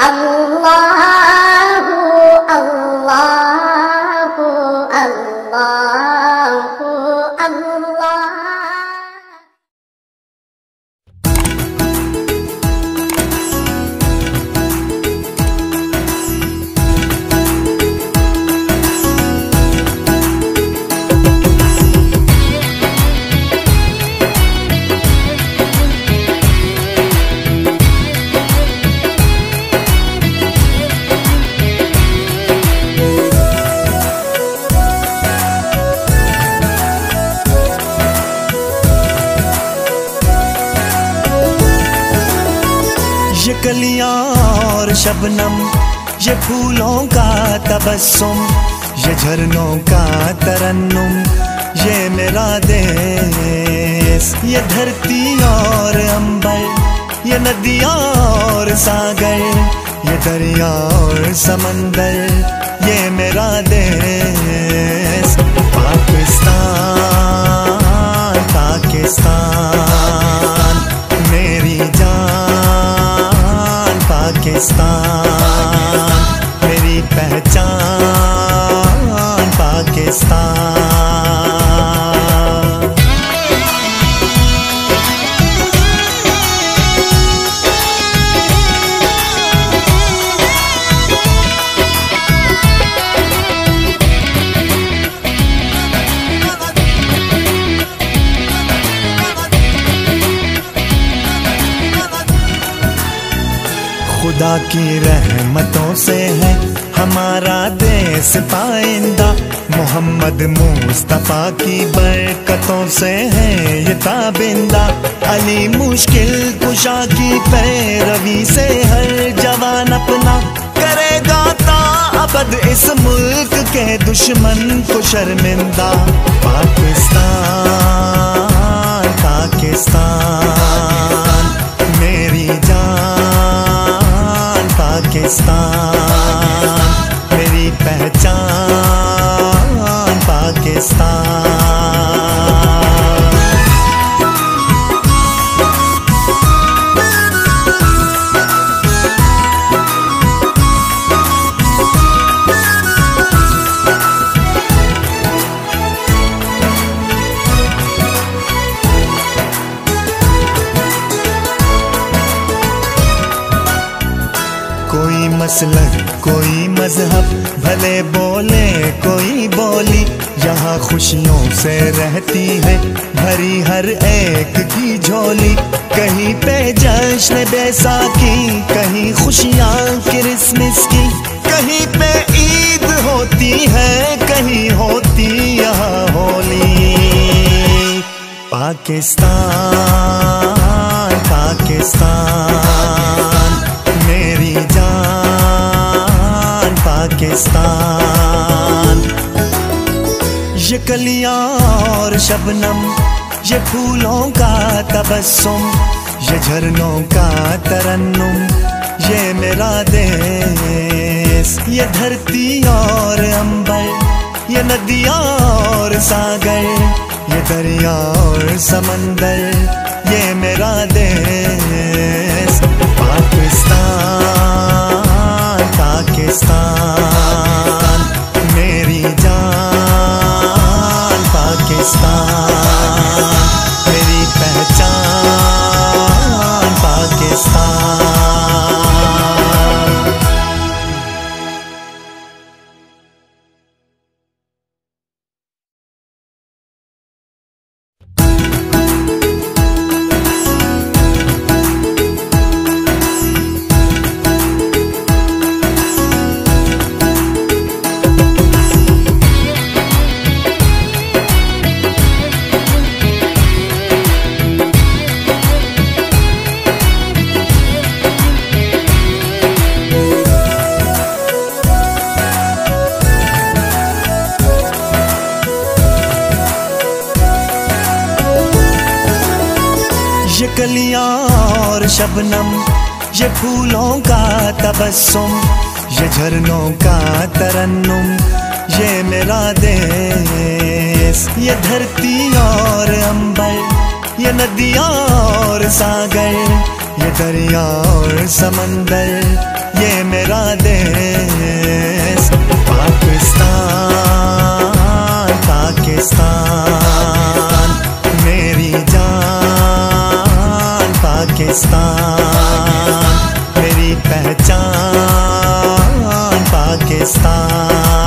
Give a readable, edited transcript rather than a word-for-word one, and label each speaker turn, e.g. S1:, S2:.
S1: अल्लाहु अल्लाहु अल्लाहु अल्लाह।
S2: ये कलियां और शबनम, ये फूलों का तबस्सुम, ये झरनों का तरन्नुम, ये मेरा देश। ये धरती और अंबर, ये नदियाँ और सागर, ये दरिया और समंदर, ये मेरा देश। पाकिस्तान पाकिस्तान मेरी जान, पाकिस्तान मेरी पहचान, पाकिस्तान। खुदा की रहमतों से है हमारा देश पाइंदा, मोहम्मद मुस्तफा की बरकतों से है ये ताबिंदा। अली मुश्किल कुशा की पैरवी से हर जवान अपना करेगा ताअबद इस मुल्क के दुश्मन को शर्मिंदा। पाकिस्तान पाकिस्तान मेरी जान, पाकिस्तान मेरी पहचान, पाकिस्तान। कोई मसलक कोई मजहब, भले बोले कोई बोली, यहाँ खुशियों से रहती है भरी हर एक की झोली। कहीं पे जश्न बैसाखी, कहीं खुशियाँ क्रिसमस की, कहीं पे ईद होती है, कहीं होती यहाँ होली। पाकिस्तान पाकिस्तान मेरी जान, पाकिस्तान। ये कलियां और शबनम, ये फूलों का तबस्सुम, ये झरनों का तरन्नुम, ये मेरा देश। ये धरती और अंबर, ये नदियाँ और सागर, ये दरिया और समंदर, ये मेरा देश। पाकिस्तान पाकिस्तान मेरी जान, पाकिस्तान मेरी पहचान, पाकिस्तान। ये कलियां और शबनम, ये फूलों का तबस्सुम, ये झरनों का तरन्नुम, ये मेरा देश। ये धरती और अंबर, ये नदियाँ और सागर, ये दरिया और समंदर, ये मेरा देश। पाकिस्तान पाकिस्तान मेरी जान, पाकिस्तान मेरी पहचान, पाकिस्तान।